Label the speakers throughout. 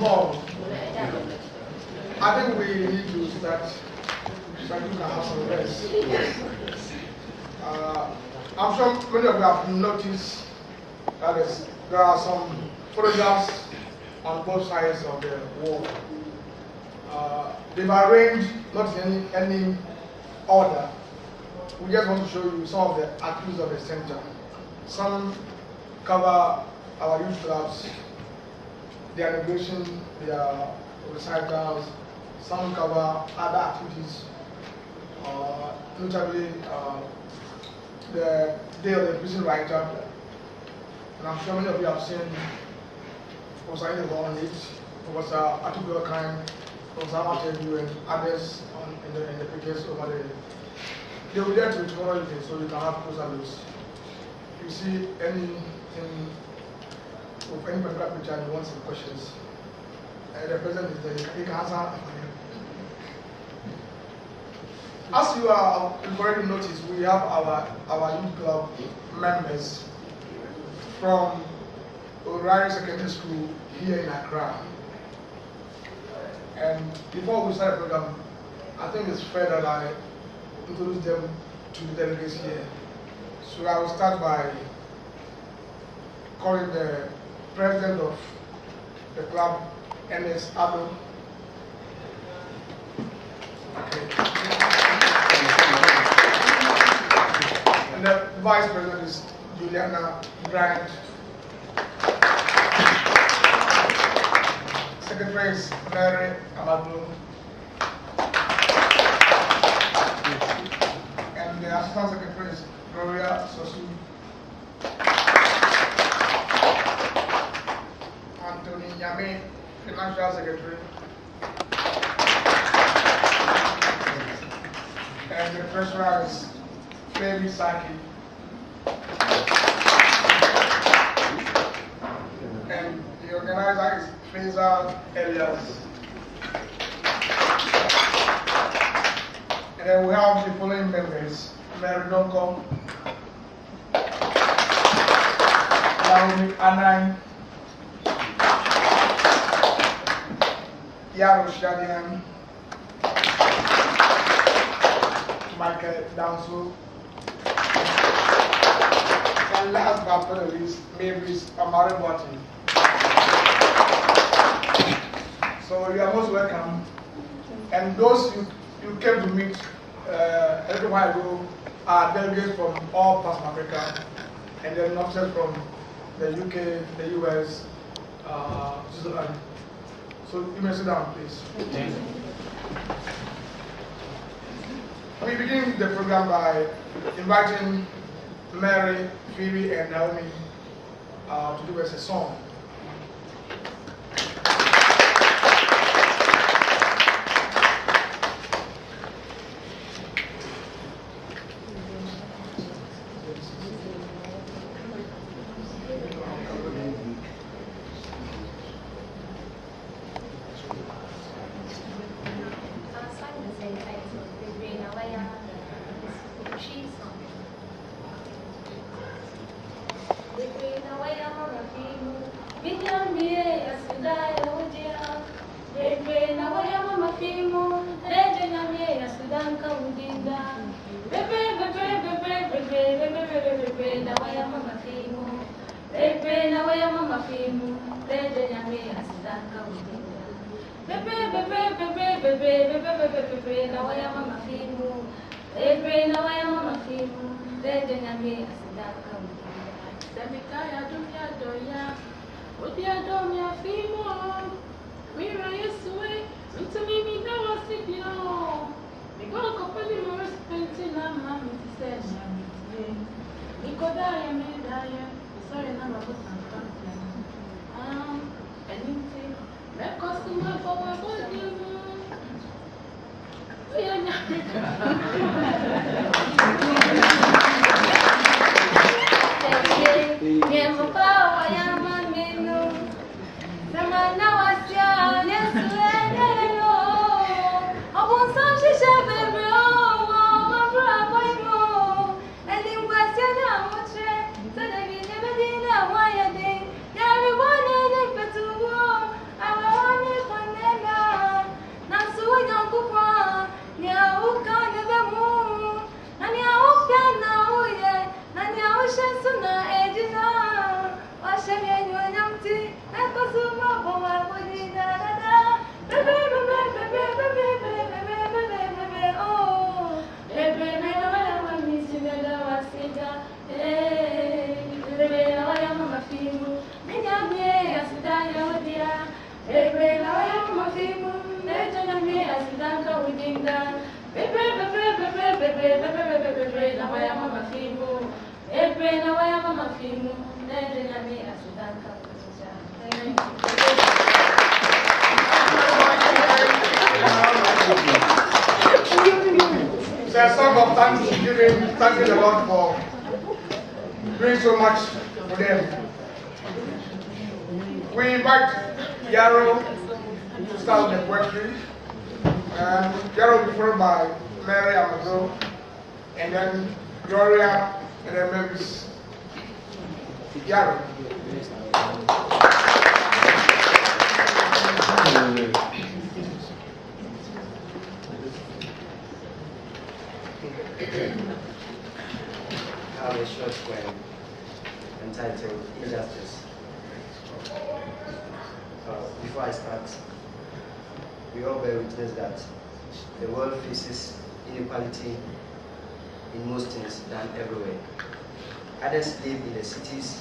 Speaker 1: before, I think we need to start so you can have some rest. I'm sure many of you have noticed that there are some photographs on both sides of the wall. They've arranged not in any order. We just want to show you some of the activities of the center. Some cover our youth clubs, their immigration, their recitals. Some cover other activities, notably the Day of the Prison Writer. And I'm sure many of you have seen Professor Leedom on it, Professor Abdul-Rahman, Professor Awoonor, and others in the pictures over there. They will be there till tomorrow evening, so you can have closer looks. If you see anything of any particular picture and you want some questions, the president is there, he can answer. As you've already noticed, we have our youth club members from Orion Secondary School here in Accra. And before we start the program, I think it's fair that I introduce them to the delegates here. So I will start by calling the president of the club, Ms. Abdul. Okay. And the vice president is Juliana Bryant. Secretary is Mary Amadou. And the assistant secretary is Gloria Sosu. Anthony Yame, financial secretary. And the treasurer is Baby Saki. And the organizer is Faisal Elias. And then we have the following members: Mary Donko, Naomi Anai, Yaro Shadian, Mackay Danso, and last but not least, Mavis Amaribwati. So you are most welcome. And those you came to meet a little while ago are delegates from all parts of Africa, and then officers from the UK, the US, Switzerland. So you may sit down, please. Thank you. We begin the program by inviting Mary, Phoebe, and Naomi to give us a song.
Speaker 2: I
Speaker 1: It's a song of thanksgiving, thanking the Lord for doing so much for them. We invite Yarrow to start the poetry. Yarrow will be followed by Mary Amado, and then Gloria, and then Mavis. Yarrow.
Speaker 2: I have a short poem entitled Injustice. Before I start, we all bear witness that the world faces inequality in most things than everywhere. Others live in the cities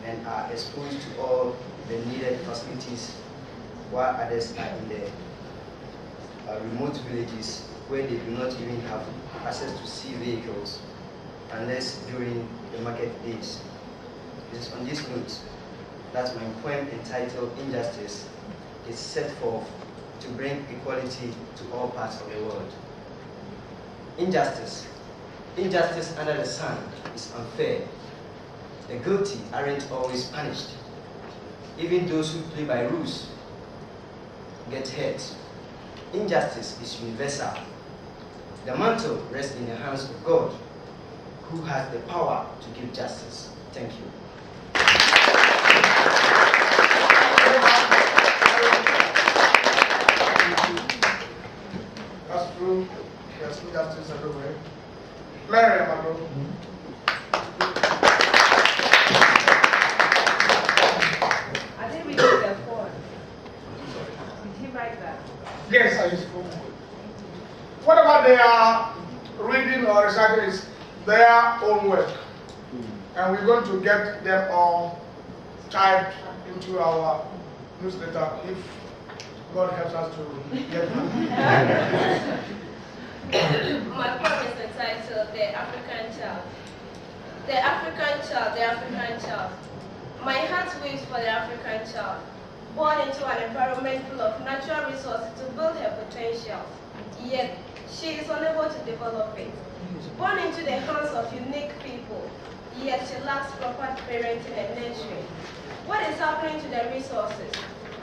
Speaker 2: and are exposed to all the needed facilities, while others are in the remote villages where they do not even have access to sea vehicles unless during the market days. It is on this note that my poem entitled Injustice is set forth to bring equality to all parts of the world. Injustice. Injustice under the sun is unfair. The guilty aren't always punished. Even those who play by rules get hurt. Injustice is universal. The mantle rests in the hands of God, who has the power to give justice. Thank you.
Speaker 1: That's true. There's injustice everywhere. Mary Amado.
Speaker 3: I didn't read the poem. Did he write that?
Speaker 1: Yes, I used to. Whatever they are reading or reciting is their own work. And we're going to get them all typed into our newsletter if God helps us to get them.
Speaker 4: My poem is entitled The African Child. The African Child, the African Child. My heart weeps for the African child, born into an environment full of natural resources to build her potential, yet she is unable to develop it. Born into the hands of unique people, yet she lacks proper parenting and nurturing. What is happening to the resources,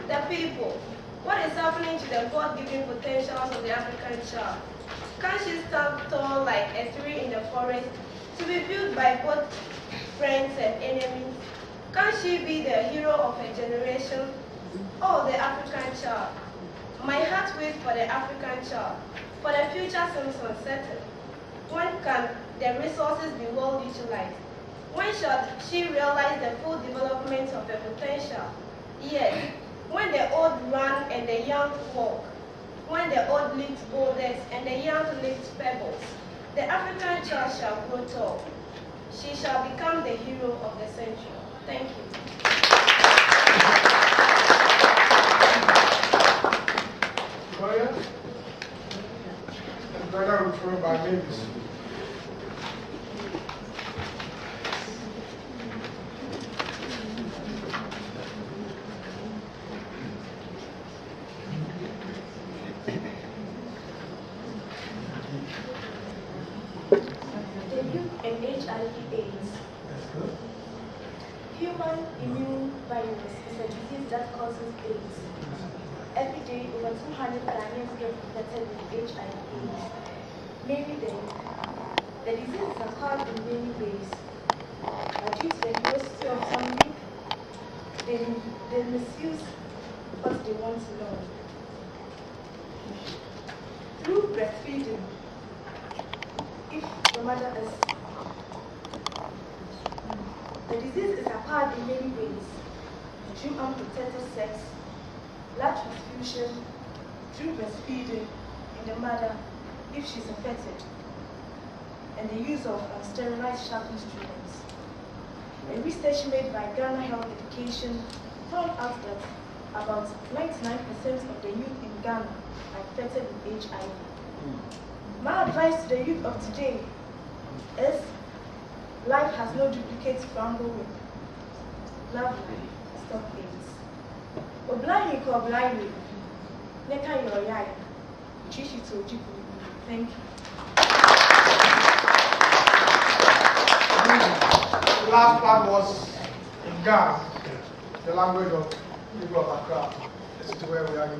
Speaker 4: the people? What is happening to the God-given potentials of the African child? Can she stand tall like a tree in the forest to be viewed by both friends and enemies? Can she be the hero of a generation? Oh, the African child. My heart waits for the African child, for the future seems uncertain. When can the resources be well utilized? When shall she realize the full development of her potential? Yes, when the old run and the young walk, when the old lifts boulders and the young lifts pebbles, the African child shall grow tall. She shall become the hero of the century. Thank you.
Speaker 1: Gloria? And Gloria will follow by Mavis.
Speaker 5: HIV/AIDS. Human immune virus is a disease that causes AIDS. Every day, over 200 Ghanaians get infected with HIV/AIDS. Many dead. The disease is occurred in many ways. Due to the curiosity of some youth, they misuse what they want to know. Through breastfeeding, if the mother is the disease is acquired in many ways, through unprotected sex, blood transfusion, through breastfeeding in the mother if she's infected, and the use of sterilized sharp instruments. A research made by Ghana Health Education found out that about 99% of the youth in Ghana are infected with HIV. My advice to the youth of today is life has no duplicates to gamble with. Love life, stop AIDS. Oblahi ko oblahi, neka yoyai, chishi to jibu. Thank you.
Speaker 1: The last part was in Ghana, the language of people of Accra. This is where we are now.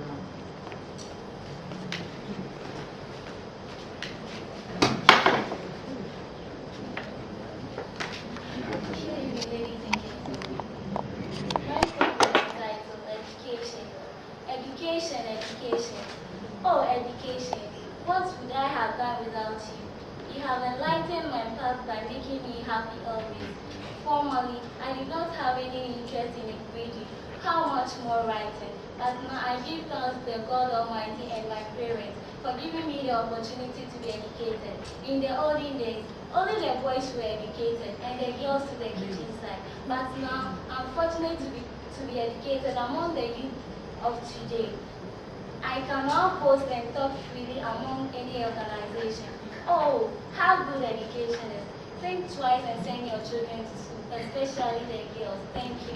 Speaker 6: Education. Oh, education. What would I have done without you? You have enlightened my path by making me happy always. Formerly, I did not have any interest in reading, how much more writing. But now I give thanks to the God Almighty and my parents for giving me the opportunity to be educated. In the olden days, only the boys were educated and the girls to the kitchen side. But now, I'm fortunate to be educated among the youth of today. I can now post and talk freely among any organization. Oh, how good education is. Think twice and send your children to school, especially the girls. Thank you.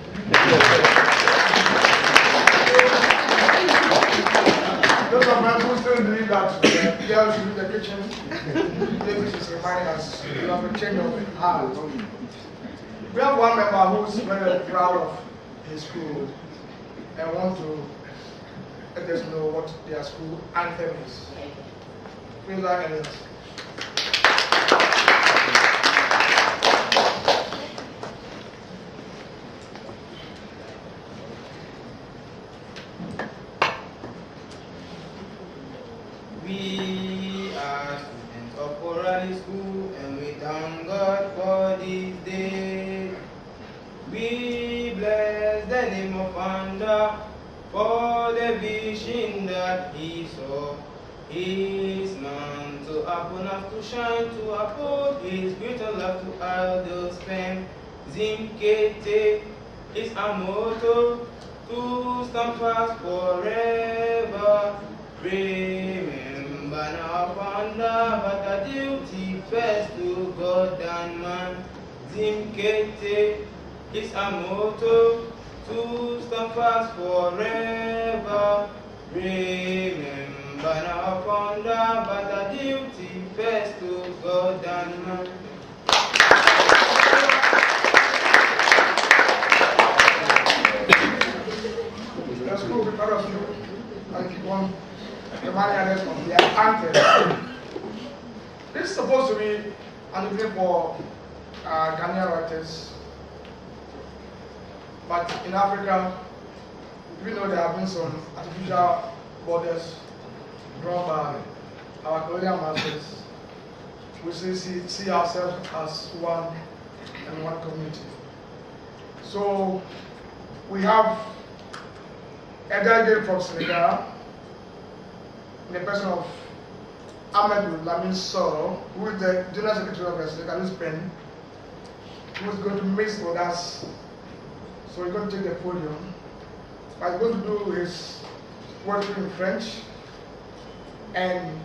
Speaker 1: Those of us who still believe that girls should be in the kitchen, this is reminding us of a change of heart. We have one member who's very proud of his school and want to let us know what their school anthem is. Please, Elias.
Speaker 7: We are students of Orally School and we thank God for this day. We bless the name of Attah for the vision that he saw. His man to happen to shine to uphold his greater love to others pen. Zimkete is a motto to stand fast forever. Remember now Attah, but a duty first to God and man. Zimkete is a motto to stand fast forever. Remember now Attah, but a duty first to God and man.
Speaker 1: Let's go with all of you and keep on reminding us of their anthem. This is supposed to be an evening for Ghanaian writers. But in Africa, even though there have been some artificial borders drawn by our colonial masters, we still see ourselves as one and one community. So we have a delegate from Senegal, in the person of Abdul-Rahman, who is the General Secretary of the Senegalese Pen, who is going to mix with us. So he's going to take the podium. He's going to do his poetry in French, and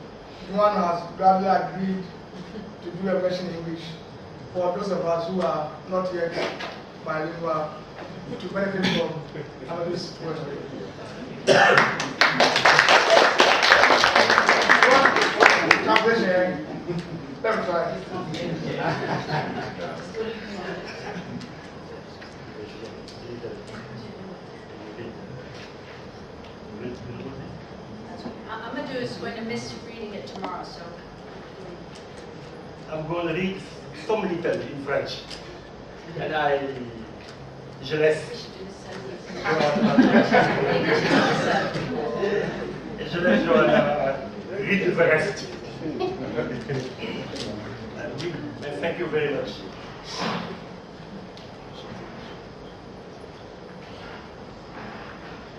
Speaker 1: Joanne has gladly agreed to do a version in English for those of us who are not yet bilingual to benefit from this poetry. Translation. Let me try.
Speaker 3: Amadou is going to miss reading it tomorrow, so.
Speaker 8: I'm going to read some little in French. And je laisse. Je laisse Joanne read the rest. And thank you very much.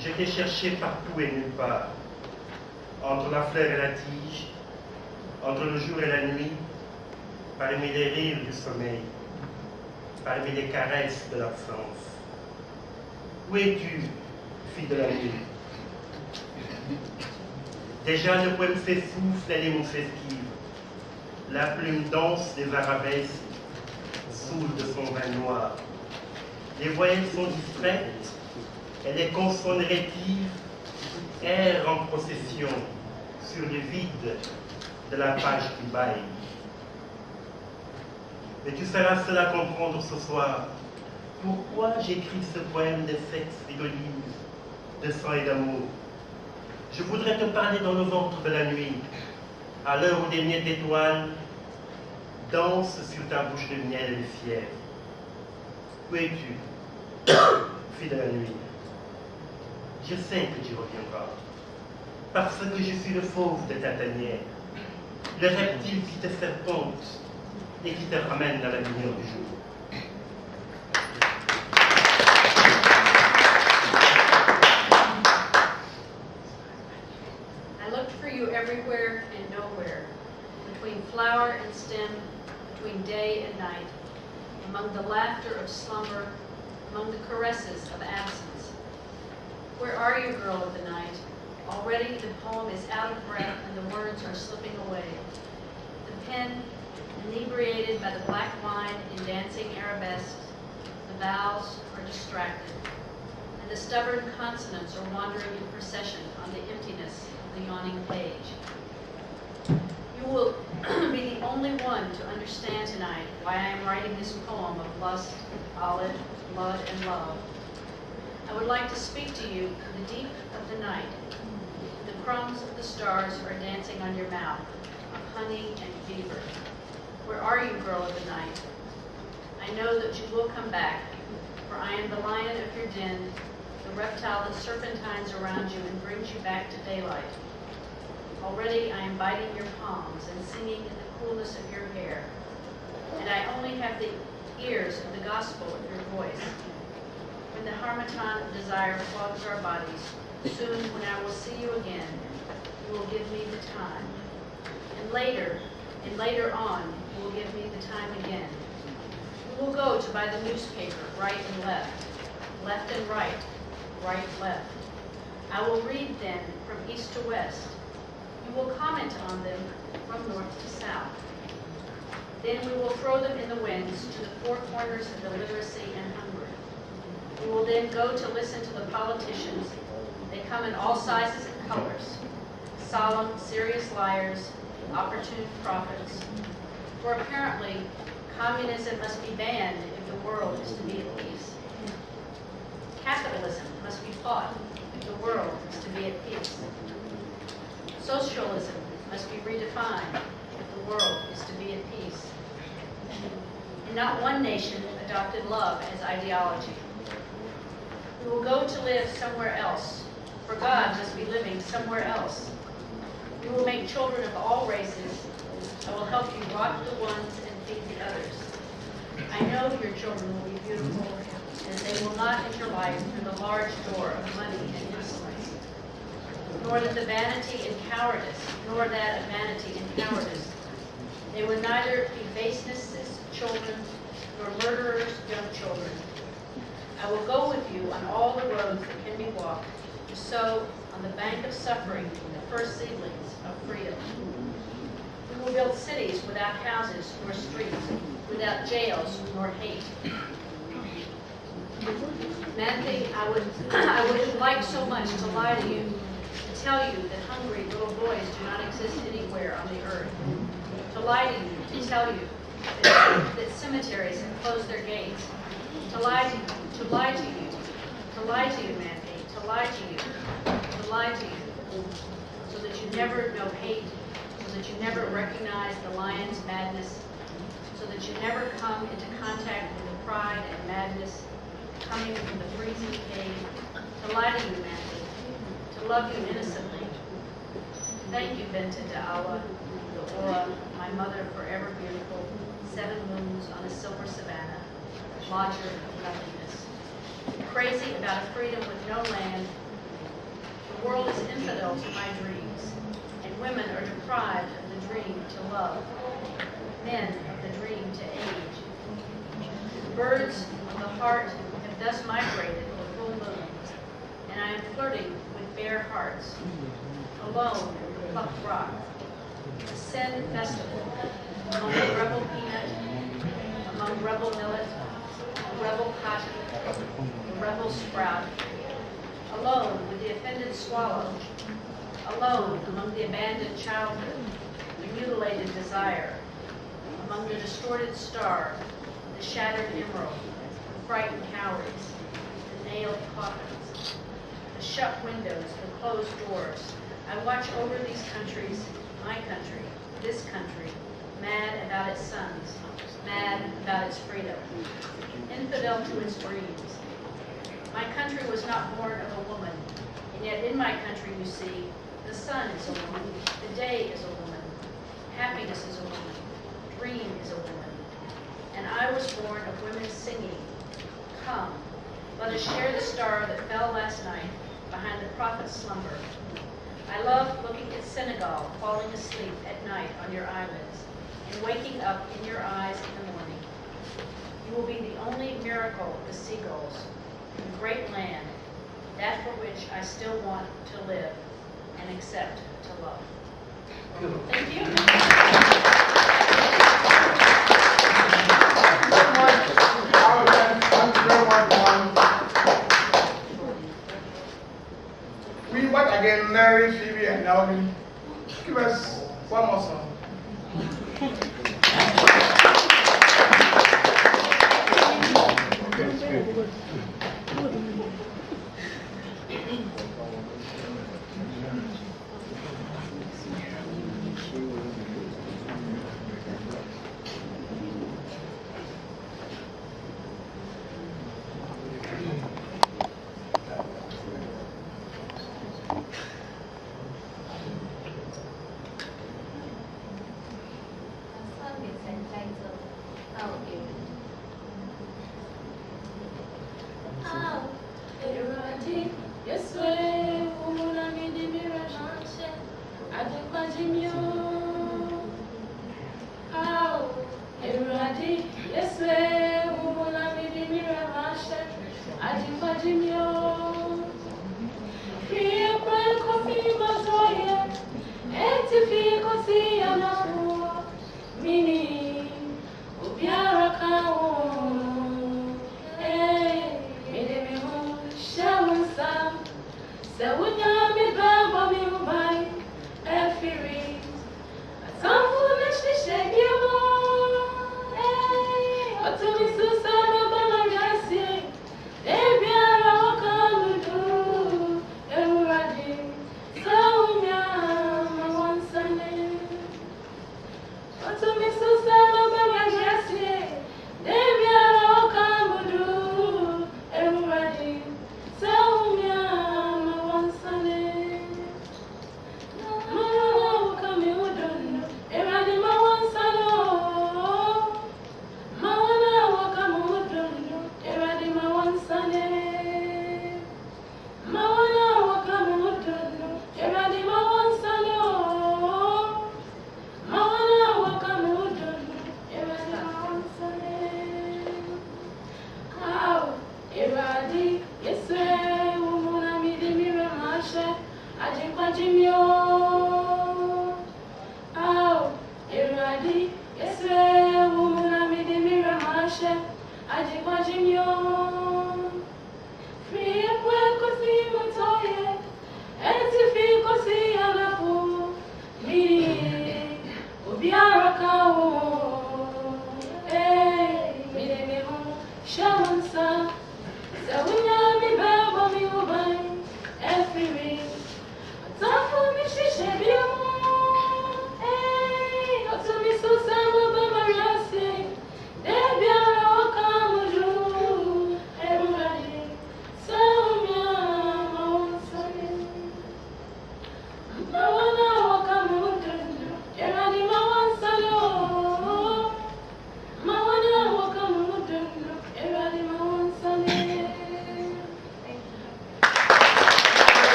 Speaker 8: J'étais cherché partout et nulle part, entre la fleur et la tige, entre le jour et la nuit, parmi les rires du sommeil, parmi les caresses de l'absence. Où es-tu, filles de la nuit. Déjà le poème s'essouffle et les mots s'esquivent. La plume dense des arabesques saoule de son vin noir. Les voyelles sont distraites et les consonnes rétives errent en procession sur le vide de la page qui bâille. Mais tu seras seul à comprendre ce soir pourquoi j'écris ce poème de sexe et d'olive, de sang et d'amour. Je voudrais te parler dans le ventre de la nuit, à l'heure où des miettes d'étoiles dansent sur ta bouche de miel et de fièvre. Où es-tu, fille de la nuit? Je sais que tu reviendras, parce que je suis le fauve de ta tanière, le reptile qui te serpente et qui te ramène à la lumière du jour.
Speaker 9: I looked for you everywhere and nowhere, between flower and stem, between day and night, among the laughter of slumber, among the caresses of absence. Where are you, girl of the night? Already the poem is out of breath and the words are slipping away. The pen, inebriated by the black wine in dancing arabesques, the vowels are distracted, and the stubborn consonants are wandering in procession on the emptiness of the yawning page. You will be the only one to understand tonight why I am writing this poem of lust, olive, blood, and love. I would like to speak to you in the deep of the night. The crumbs of the stars are dancing on your mouth, of honey and fever. Where are you, girl of the night? I know that you will come back, for I am the lion of your den, the reptile that serpentines around you and brings you back to daylight. Already I am biting your palms and singing in the coolness of your hair, and I only have the ears of the gospel of your voice. When the harmattan of desire clogs our bodies, soon when I will see you again, you will give me the time. And later on, you will give me the time again. We will go to buy the newspaper, right and left and right, left. I will read then from east to west. You will comment on them from north to south. Then we will throw them in the winds to the four corners of illiteracy and hunger. We will then go to listen to the politicians. They come in all sizes and colors. Solemn, serious liars, opportune prophets. For apparently, communism must be banned if the world is to be at peace. Capitalism must be fought if the world is to be at peace. Socialism must be redefined if the world is to be at peace. And not one nation adopted love as ideology. We will go to live somewhere else, for God must be living somewhere else. We will make children of all races. I will help you rock the ones and feed the others. I know your children will be beautiful, and they will not enter life through the large door of money and insolence, nor that the vanity and cowardice, nor that of vanity and cowardice. They will neither be basenesses, children, nor murderers, young children. I will go with you on all the roads that can be walked, to sow on the bank of suffering the first seedlings of freedom. We will build cities without houses nor streets, without jails nor hate. Manthi, I would like so much to lie to you, to tell you that hungry little boys do not exist anywhere on the earth. To lie to you, to tell you that cemeteries have closed their gates. To lie to you, Manthi, to lie to you, so that you never know hate, so that you never recognize the lion's madness, so that you never come into contact with the pride and madness coming from the freezing cave. To lie to you, Manthi, to love you innocently. Thank you, Benta Da'awa, the Aura, my mother forever beautiful, 7 moons on a silver savannah, lodger of nothingness. Crazy about a freedom with no land, the world is infidel to my dreams, and women are deprived of the dream to love, men of the dream to age. The birds of the heart have thus migrated for full moons, and I am flirting with bare hearts, alone in plucked rock, a Sen festival, among the rebel peanut, among rebel millet, the rebel cotton, the rebel sprout, alone with the offended swallow, alone among the abandoned childhood, the mutilated desire, among the distorted star, the shattered emerald, the frightened cowries, the nailed coffins, the shut windows, the closed doors. I watch over these countries, my country, this country, mad about its sons, mad about its freedom, infidel to its dreams. My country was not born of a woman, and yet in my country, you see, the sun is a woman, the day is a woman, happiness is a woman, dream is a woman. And I was born of women singing, come, let us share the star that fell last night behind the prophet's slumber. I love looking at Senegal falling asleep at night on your eyelids and waking up in your eyes in the morning. You will be the only miracle of the seagulls, the great land, that for which I still want to live and accept to love. Thank you.
Speaker 1: We invite again Mary, Phoebe, and Naomi. Give us one more song.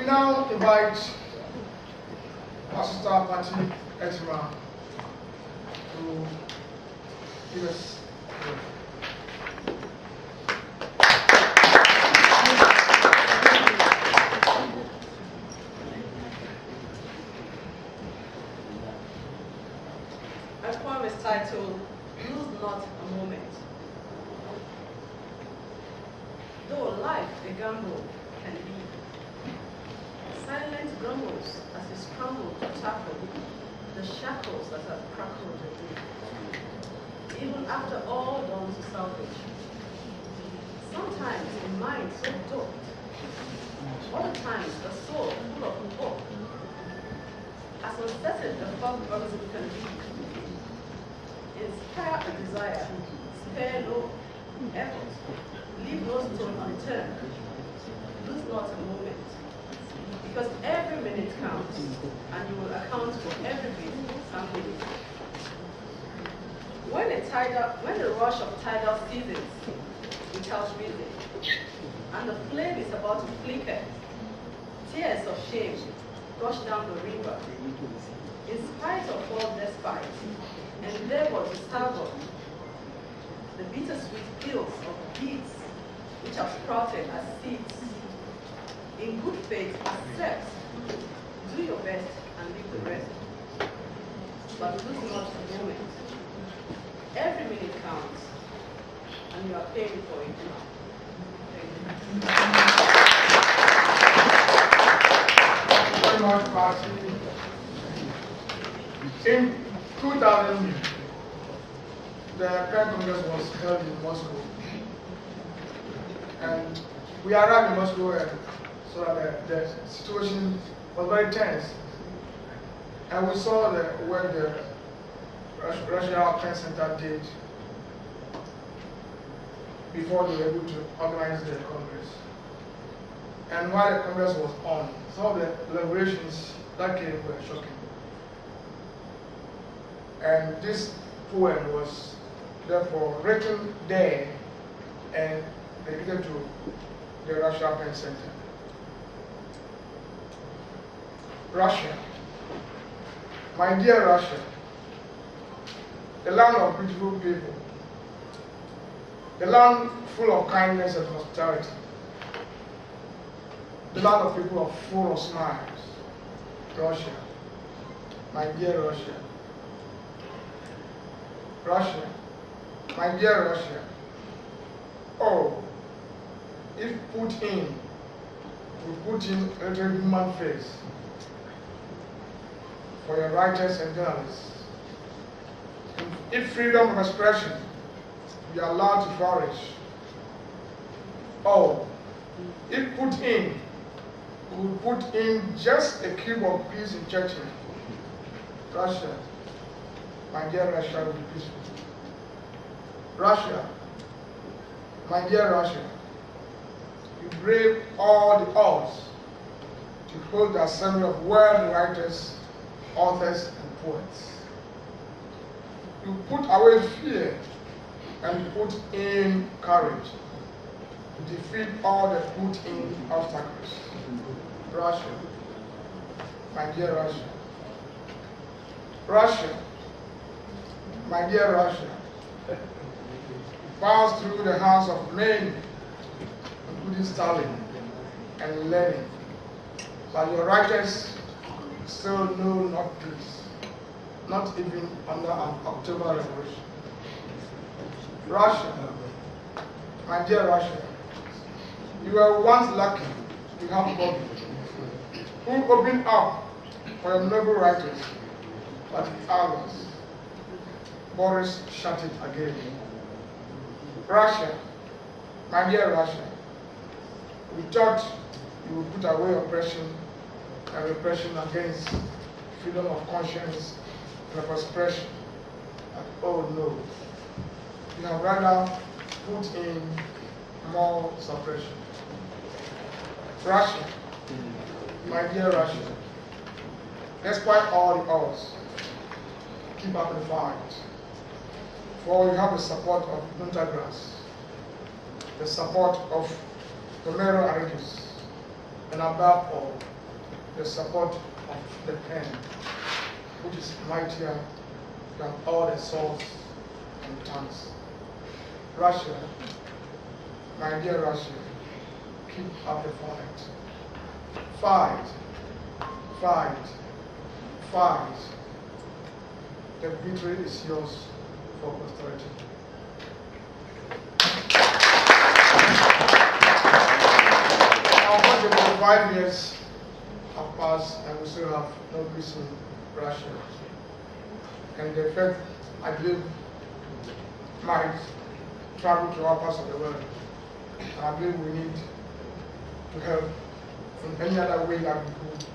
Speaker 1: We now invite Pastor Attah to give us.
Speaker 3: My poem is titled, Lose Not a Moment. Though life a gamble can be, silent grumbles as you scramble to tackle the shackles that have crackled your day. Even after all done to salvage, sometimes a mind so doped, other times a soul full of hope, as uncertain the fog horizon can be. Inspire a desire, spare no effort, leave no stone unturned, lose not a moment, because every minute counts, and you will account for every bit and minute. When the rush of tidal seasons without reason, and the flame is about to flicker, tears of shame rush down the river, in spite of all despite, and endeavor to savor the bittersweet pills of deeds which have sprouted as seeds. In good faith, accept, do your best, and leave the rest. But lose not a moment. Every minute counts, and you are paying for it now.
Speaker 1: Thank you very much, Pastor. In 2000, the Pen Congress was held in Moscow. And we arrived in Moscow, and so the situation was very tense. And we saw what the Russia Pen Center did before they were able to organize the Congress. And while the Congress was on, some of the deliberations that came were shocking. And this poem was therefore written there and dedicated to the Russia Pen Center. Russia, my dear Russia, the land of beautiful people, the land full of kindness and hospitality, the land of people full of smiles. Russia, my dear Russia. Russia, my dear Russia. Oh, if put in, we put in a little human face for your writers and journalists. If freedom of expression be allowed to flourish. Oh, if put in, we will put in just a cube of peace in Chechnya. Russia, my dear Russia, will be peaceful. Russia, my dear Russia, you brave all the odds to hold the assembly of world writers, authors, and poets. You put away fear and put in courage to defeat all the put in obstacles. Russia, my dear Russia. Russia, my dear Russia, pass through the hands of men, including Stalin and Lenin, but your writers still know not peace, not even under an October Revolution. Russia, my dear Russia, you were once lucky to have Kofi, who opened up for your noble writers, but others, Boris shut it again. Russia, my dear Russia, we thought you would put away oppression and repression against freedom of conscience and of expression. But oh no, you have rather put in more suppression. Russia, my dear Russia, despite all the odds, keep up the fight. For you have the support of Punta the support of Romero Aregis, and above all, the support of the pen, which is mightier from all the swords and tongues. Russia, my dear Russia, keep up the fight. Fight, fight, fight. The victory is yours for posterity. Unfortunately, 5 years have passed and we still have no peace in Russia. And the effect, I believe, might travel to all parts of the world. And I believe we need to help in any other way that we could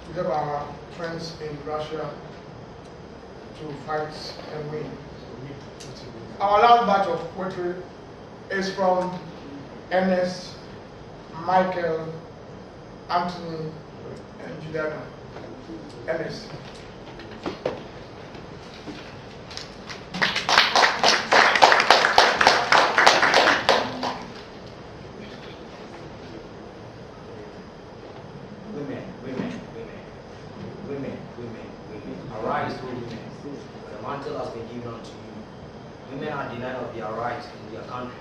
Speaker 1: to help our friends in Russia to fight and win. Our last batch of poetry is from Ernest, Michael, Anthony, and Juliana. Ernest.
Speaker 2: Arise, O women, for the mantle has been given unto you. Women are denied of their rights in their country.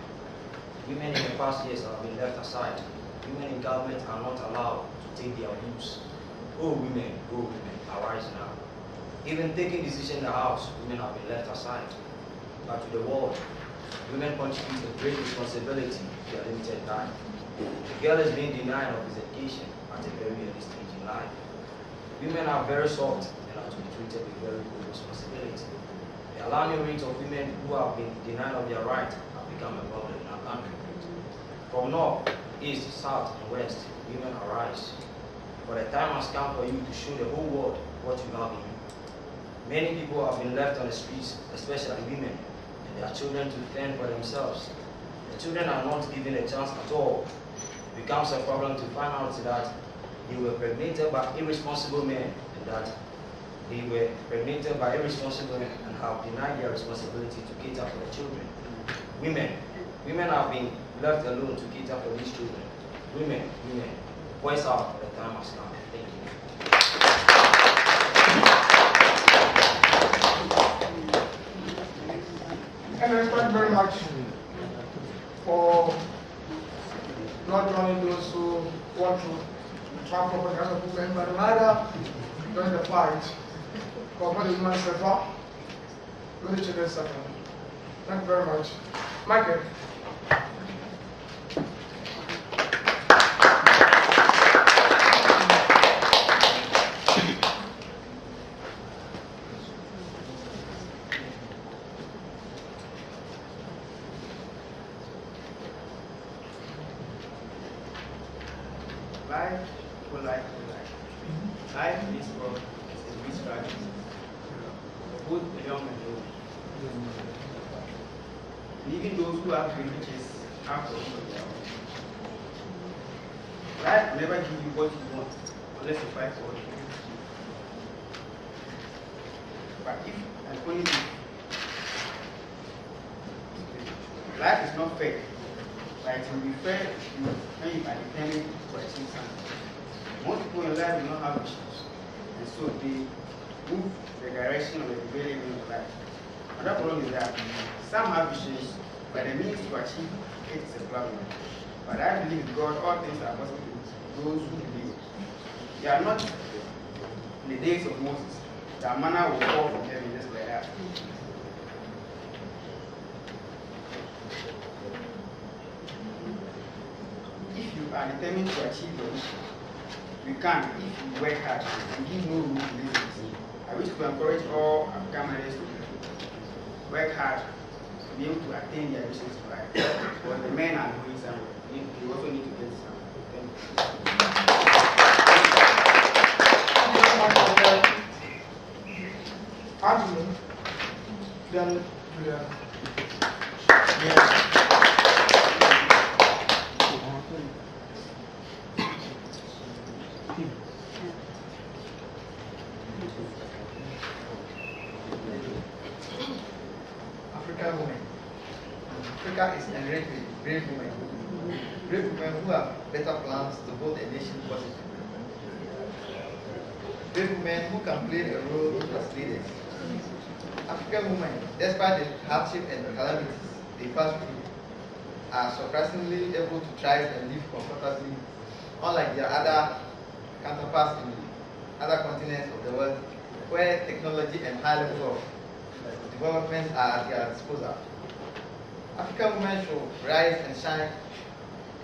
Speaker 2: Women in the past years have been left aside. Women in government are not allowed to take their views. O women, arise now. Even taking decisions in the house, women have been left aside. But to the world, women contribute a great responsibility to their limited time. The girl is being denied of his education at a very early stage in life. Women are very soft and are to be treated with very good responsibility. The alarming rate of women who have been denied of their right have become a problem in our country. From north, east, south, and west, women arise. For the time has come for you to show the whole world what you have in you. Many people have been left on the streets, especially women, and their children to fend for themselves. The children are not given a chance at all. It becomes a problem to find out that they were pregnated by irresponsible men, and that they were pregnated by irresponsible men and have denied their responsibility to cater for the children. Women have been left alone to cater for these children. Women, voice out, the time has come. Thank you.
Speaker 1: And thank you very much for not joining those who want to trample upon the rights of women, but rather join the fight. Because when the women suffer, when the children suffer. Thank you very much. Michael.
Speaker 7: Life for life for life. Life is for a rich strategy. Both the young and old. And even those who have great riches have to also their own. Life will never give you what you want unless you fight for what you want. But if and only if life is not fair, but it will be fair if you when you are determined to achieve something. Most people in life do not have issues, and so they move the direction of the prevailing way of life. Another problem is that some have visions, but the means to achieve it is a problem. But I believe in God, all things are possible to those who believe. They are not in the days of Moses. Their manna will fall from heaven just like that. If you are determined to achieve your mission, you can if you work hard and give no room to laziness. I wish to encourage all Ackermans to work hard to be able to attain their visions in life. Because the men are going somewhere. You also need to get somewhere.
Speaker 1: Anthony, then Julia.
Speaker 10: African women. Africa is enriched with brave women. Brave women who have better plans to build a nation positively. Brave women who can play a role as leaders. African women, despite the hardship and calamities they pass through, are surprisingly able to thrive and live comfortably, unlike their other counterparts in other continents of the world, where technology and high levels of development are at their disposal. African women should rise and shine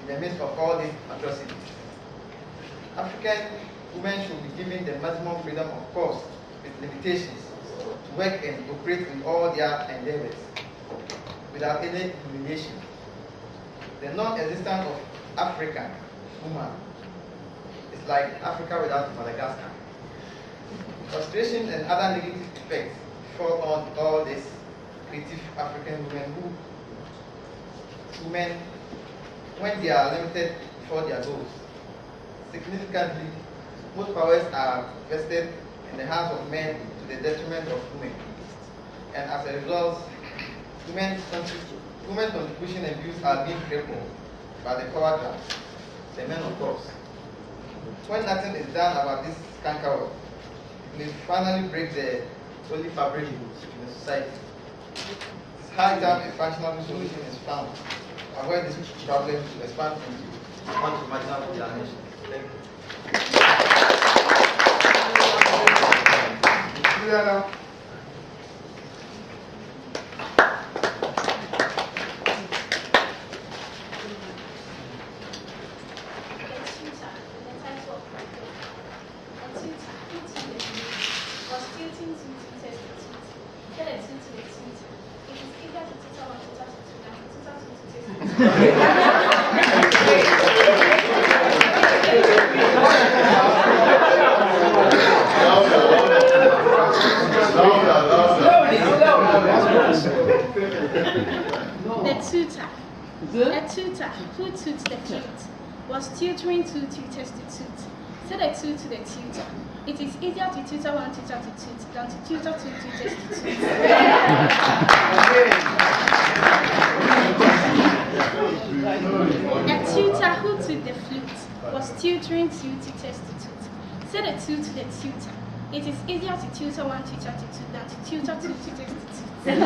Speaker 10: in the midst of all these atrocities. African women should be given the maximum freedom, of course, with limitations, to work and operate in all their endeavors without any humiliation. The non-existence of African woman is like Africa without Madagascar. Frustration and other negative effects fall on all these creative African women when they are limited before their goals. Significantly, most powers are vested in the hands of men to the detriment of women. And as a result, women's contribution and views are being crippled by the power grabs, the men of course. When nothing is done about this cankerworm, it will finally break the only fabric in the society. It's high time a functional solution is found to avoid this problem to expand into marginal population. Thank you.
Speaker 11: The tutor who taught the flute was tutoring two tutors to toot. Said a two to the tutor, it is easier to tutor one tutor to toot than to tutor two tutors to toot. A tutor who taught the flute was tutoring two tutors to toot. Said a two to the tutor, it is easier to tutor one tutor to toot than to tutor two tutors to toot.
Speaker 1: Thank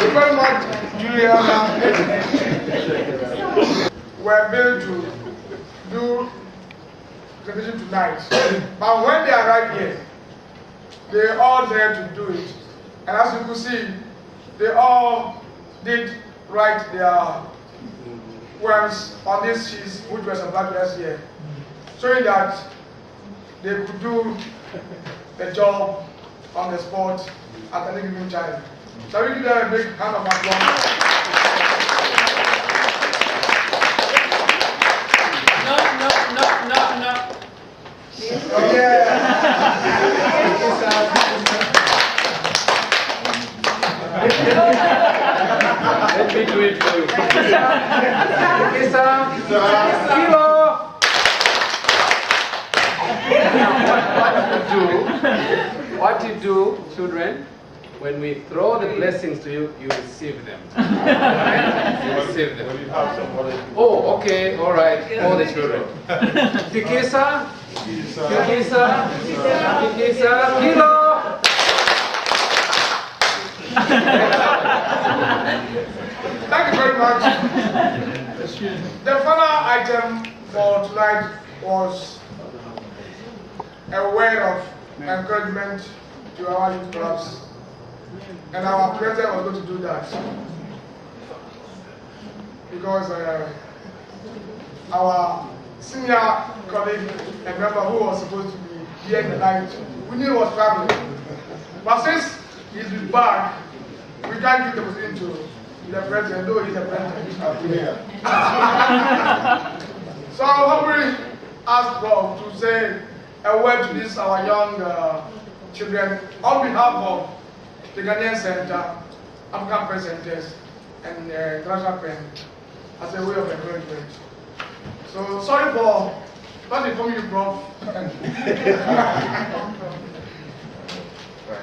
Speaker 1: you very much, Juliana. We're able to do revision tonight, but when they arrive here, they all dare to do it. And as you can see, they all did write their words on these sheets, which were supplied to us here, showing that they could do the job on the spot at any given time. Shall we give them a big hand of applause?
Speaker 12: No.
Speaker 1: Oh, yeah.
Speaker 12: Let me do it for you. Kilo. What you do, children, when we throw the blessings to you, you receive them. Right? You receive them. Oh, okay, all right, all the children. Kikisa, Kilo.
Speaker 1: Thank you very much. The final item for tonight was a word of encouragement to our youth clubs, and our president was going to do that because our senior colleague and member who was supposed to be here tonight, we knew he was traveling, but since he's been back, we can't give the position to the president, though he's the president. So I'll humbly ask Bob to say a word to this our young children on behalf of the Ghanaian Center, African Press Centers, and International Pen as a way of encouragement. So sorry for not informing you, Prof.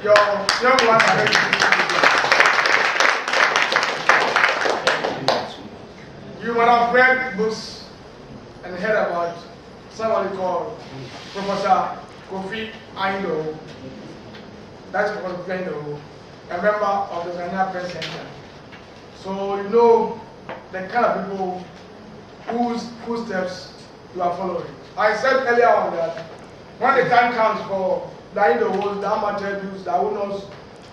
Speaker 1: Your young ones are ready. You might have read books and heard about somebody called Professor Kofi, That's what was playing the role. A member of the Anim-Appiah Center. So you know the kind of people whose footsteps you are following. I said earlier on that when the time comes for the Awoonor, the Amatebus, the Awoonors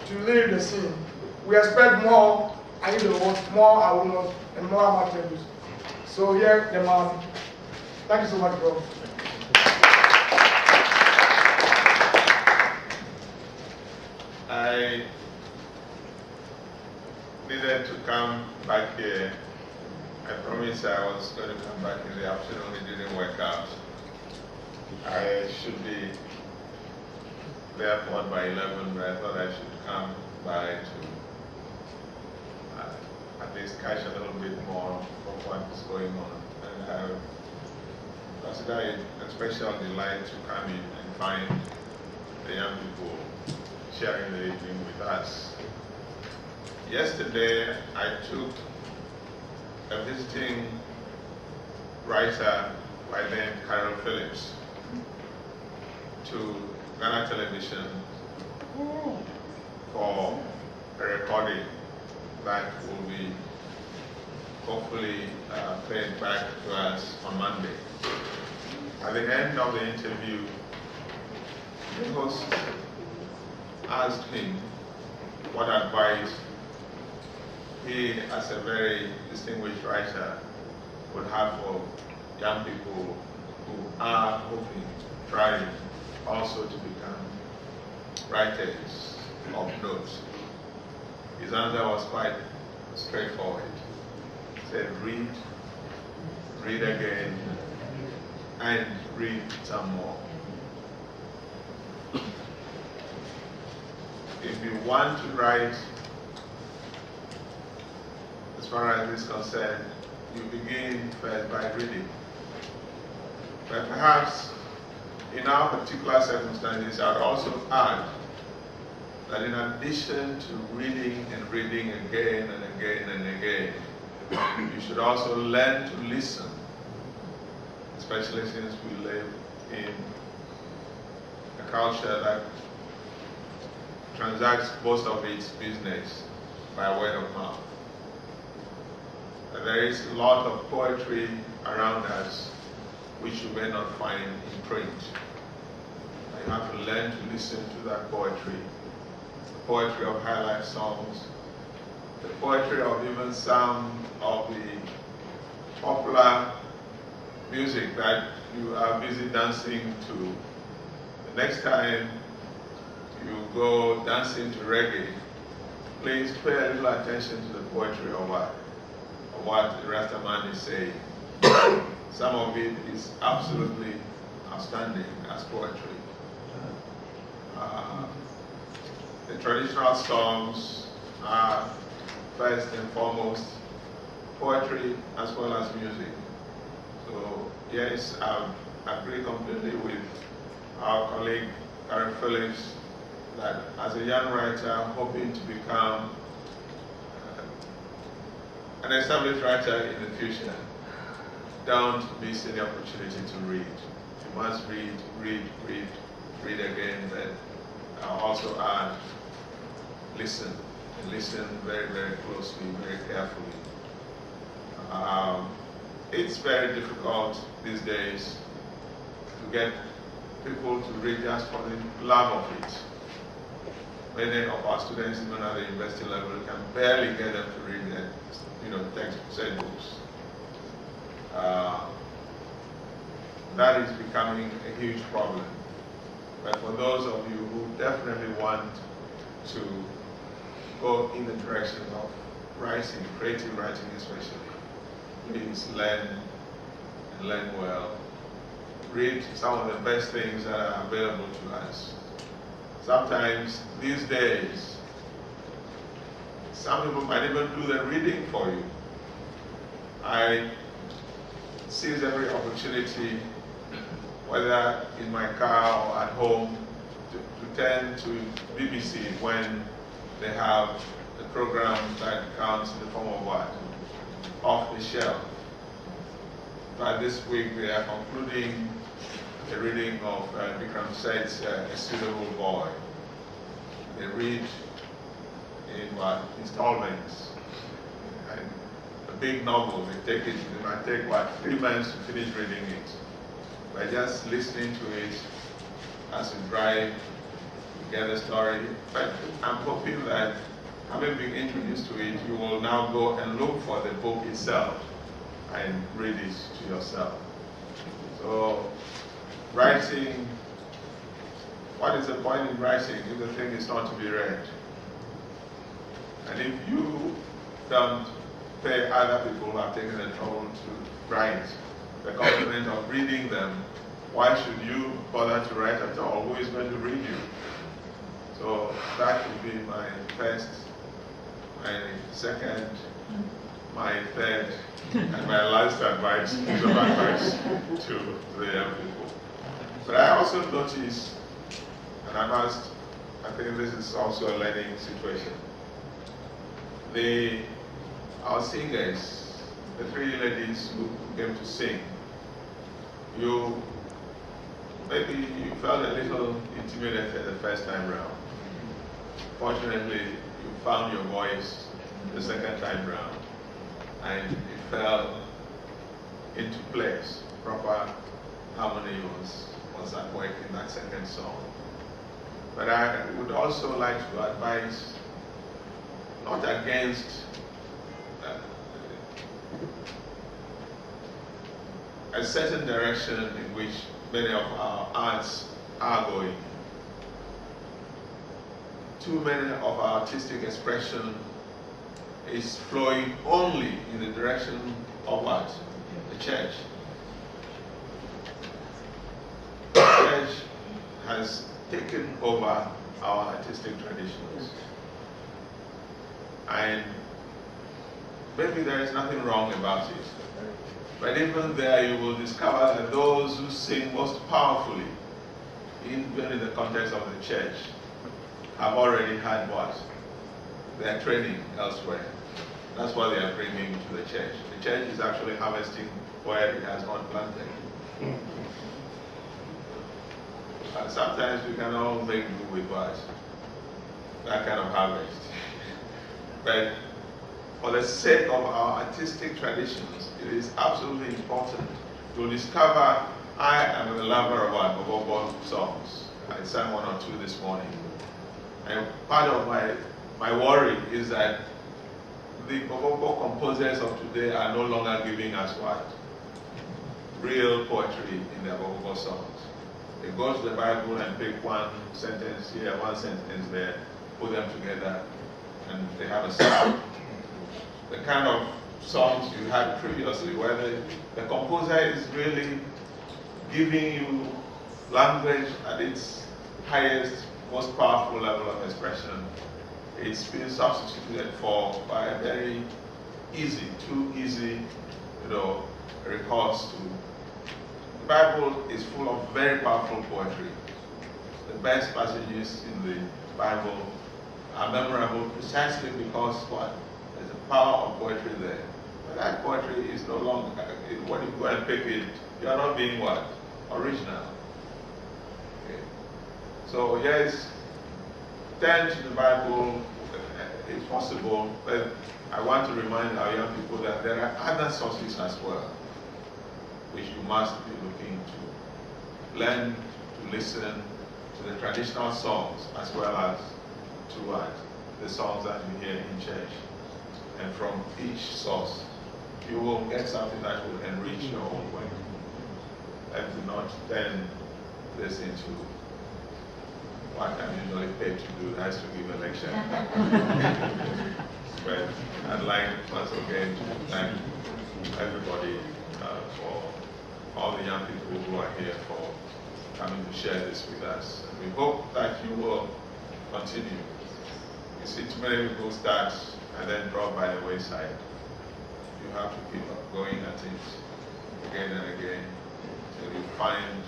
Speaker 1: to leave the scene, we expect more Awoonors, more Awoonors, and more Amatebus. So here, the man. Thank you so much, bro.
Speaker 13: I needed to come back here. I promised I was going to come back in the afternoon. It didn't work out. I should be there by 11, but I thought I should come by to at least catch a little bit more of what is going on. And I consider it a special delight to come in and find the young people sharing the evening with us. Yesterday, I took a visiting writer by the name Carol Phillips to Ghana Television for a recording that will be hopefully played back to us on Monday. At the end of the interview, the host asked him what advice he, as a very distinguished writer, would have for young people who are hoping, trying also to become writers of note. His answer was quite straightforward. He said, read, read again, and read some more. If you want to write, as far as this is concerned, you begin first by reading. But perhaps in our particular circumstances, I would also add that in addition to reading and reading again and again and again, you should also learn to listen, especially since we live in a culture that transacts most of its business by word of mouth. There is a lot of poetry around us which you may not find in print. You have to learn to listen to that poetry. The poetry of highlife songs, the poetry of even some of the popular music that you are busy dancing to. The next time you go dancing to reggae, please pay a little attention to the poetry of what the Rastaman is saying. Some of it is absolutely outstanding as poetry. The traditional songs are first and foremost poetry as well as music. So yes, I agree completely with our colleague Karen Phillips that as a young writer hoping to become an established writer in the future, don't miss any opportunity to read. You must read, read, read, read again, but also add, listen, and listen very, very closely, very carefully. It's very difficult these days to get people to read just for the love of it. Many of our students, even at the university level, can barely get them to read their, textbooks and books. That is becoming a huge problem. But for those of you who definitely want to go in the direction of writing, creative writing especially, please learn and learn well. Read some of the best things that are available to us. Sometimes these days, some people might even do the reading for you. I seize every opportunity, whether in my car or at home, to turn to BBC when they have a program that comes in the form of what? Off the shelf. But this week we are concluding the reading of Bikram Seth's A Suitable Boy. they read in what installments. And a big novel, they might take 3 months to finish reading it. By just listening to it as you drive, you get a story. But I'm hoping that having been introduced to it, you will now go and look for the book itself and read it to yourself. So, writing, what is the point in writing if the thing is not to be read? And if you don't pay other people who have taken the trouble to write the compliment of reading them, why should you bother to write at all? Who is going to read you? So that would be my first, my second, my third, and my last advice, piece of advice to the young people. But I also noticed, and I think this is also a learning situation. Our singers, the 3 ladies who came to sing, maybe you felt a little intimidated the first time round. Fortunately, you found your voice the second time round, and it fell into place. Proper harmony was at work in that second song. But I would also like to advise, not against a certain direction in which many of our arts are going. Too many of our artistic expression is flowing only in the direction of what? The church. The church has taken over our artistic traditions. And maybe there is nothing wrong about it. But even there you will discover that those who sing most powerfully, even in the context of the church, have already had what? Their training elsewhere. That's what they are bringing to the church. The church is actually harvesting where it has not planted. And sometimes we can all make do with what? That kind of harvest. But for the sake of our artistic traditions, it is absolutely important to discover. I am a lover of what? Bobo songs. I sang 1 or 2 this morning. And part of my worry is that the Bobo composers of today are no longer giving us what? Real poetry in their Bobo songs. They go to the Bible and pick 1 sentence here, 1 sentence there, put them together, and they have a song. The kind of songs you had previously, where the composer is really giving you language at its highest, most powerful level of expression, it's been substituted for by a very easy, too easy, recourse to. The Bible is full of very powerful poetry. The best passages in the Bible are memorable precisely because what? There's a power of poetry there. But that poetry is no longer, when you go and pick it, you are not being what? Original. Okay. So yes, turn to the Bible if possible, but I want to remind our young people that there are other sources as well, which you must be looking to. Learn to listen to the traditional songs as well as to what? The songs that you hear in church. And from each source, you will get something that will enrich your own way. And do not turn this into what I'm usually paid to do, that's to give a lecture. But I'd like once again to thank everybody for all the young people who are here for coming to share this with us. And we hope that you will continue. You see too many people start and then drop by the wayside. You have to keep up going at it again and again till you find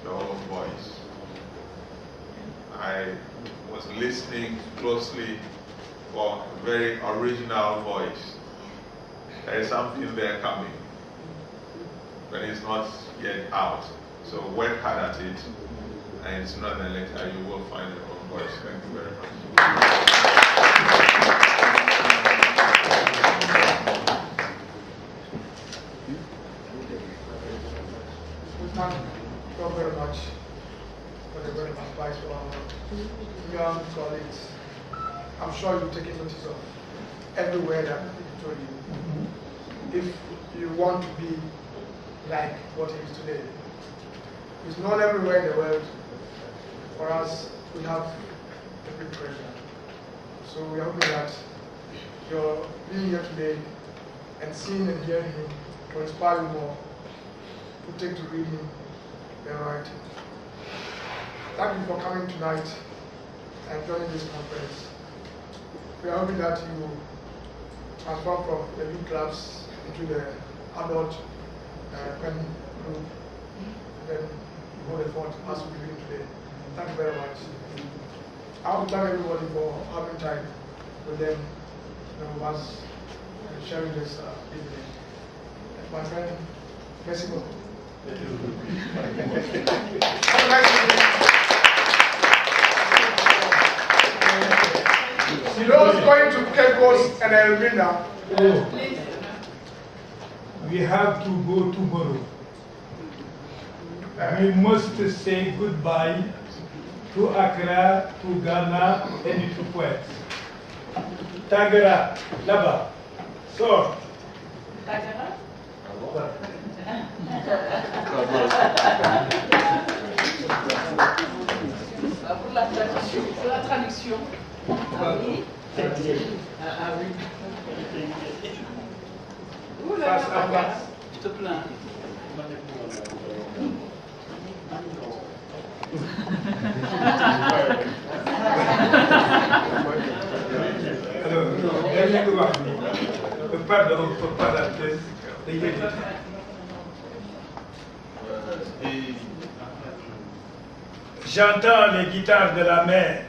Speaker 13: your own voice. I was listening closely for a very original voice. There is something there coming, but it's not yet out. So work hard at it, and sooner than later you will find your own voice. Thank you very much.
Speaker 1: Thank you very much for the very advice for our young colleagues. I'm sure you've taken notice of every word that he told you. If you want to be like what he is today, it's known everywhere in the world. For us, we have a big treasure. So we are hoping that your being here today and seeing and hearing him will inspire you more to take to reading and writing. Thank you for coming tonight and joining this conference. We are hoping that you will transform from the youth clubs into the adult pen group, then go the fort as we begin today. Thank you very much. I want to thank everybody for having time with them, us sharing this evening. My friend, merci beaucoup. Have a nice evening. Those going to Caicos and Elmina, please.
Speaker 14: We have to go tomorrow. We must say goodbye to Accra, to Ghana, and to Poets. Tagara, là-bas. Sors.
Speaker 3: Tagara? Pour la traduction. Ah oui. Ah oui.
Speaker 14: Face à face.
Speaker 3: Je te plains.
Speaker 14: Alors, dernier devoir. Pardon pour parenthèse. J'entends les guitares de la mer.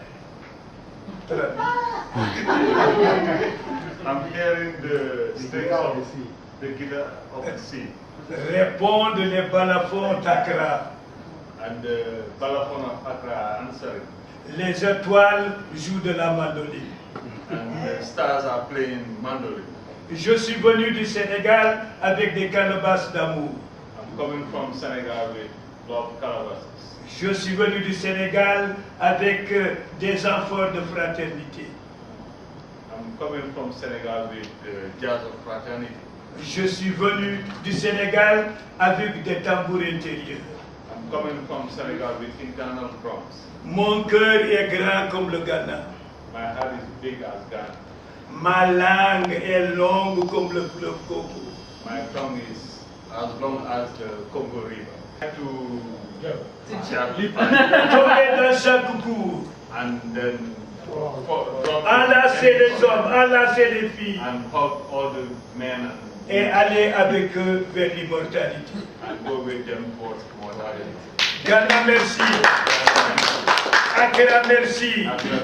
Speaker 15: I'm hearing the strings of the guitar of the sea.
Speaker 14: Répondent les balafons d'Accra.
Speaker 15: And the balafon of Accra are answering.
Speaker 14: Les étoiles jouent de la mandoline.
Speaker 15: And the stars are playing mandolin.
Speaker 14: Je suis venu du Sénégal avec des calebasses d'amour.
Speaker 15: I'm coming from Senegal with love calabasas.
Speaker 14: Je suis venu du Sénégal avec des amphores de fraternité.
Speaker 15: I'm coming from Senegal with jazz of fraternity.
Speaker 14: Je suis venu du Sénégal avec des tambours intérieurs.
Speaker 15: I'm coming from Senegal with internal drums.
Speaker 14: Mon cœur est grand comme le Ghana.
Speaker 15: My heart is big as Ghana.
Speaker 14: Ma langue est longue comme le fleuve Congo.
Speaker 15: My tongue is as long as the Congo River.
Speaker 14: Tomber dans chaque cours.
Speaker 15: And then
Speaker 14: enlacer les hommes, enlacer les filles.
Speaker 15: And hug all the men
Speaker 14: et aller avec eux vers l'immortalité.
Speaker 15: And go with them towards immortality.
Speaker 14: Ghana, merci. Accra, merci.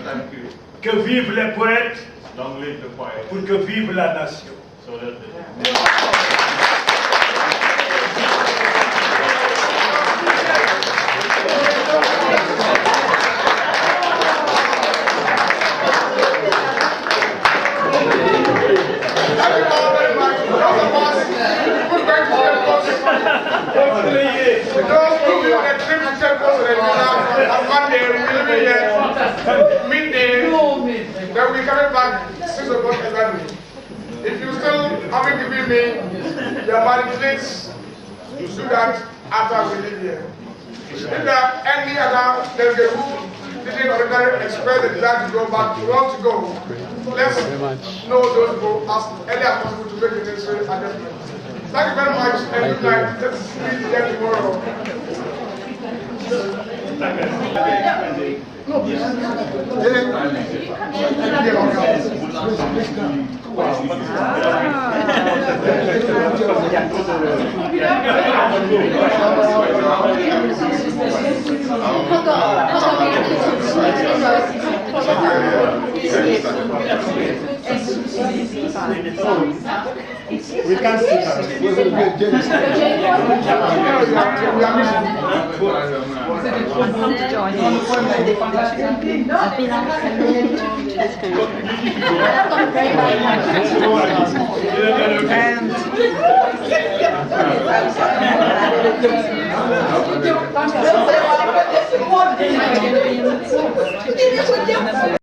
Speaker 15: Thank you.
Speaker 14: Que vivent les poètes.
Speaker 15: Long live the poets.
Speaker 14: Pour que vive la nation.
Speaker 15: So that
Speaker 1: Then we're coming back 6 o'clock exactly. If you still haven't given me your money, please do that after we leave here. If there are any other delegate who didn't already express the desire to go back, who want to go, let's know those who as early as possible to make the necessary adjustments. Thank you very much and good night. Let's meet again tomorrow. No, please.
Speaker 16: We can't sit at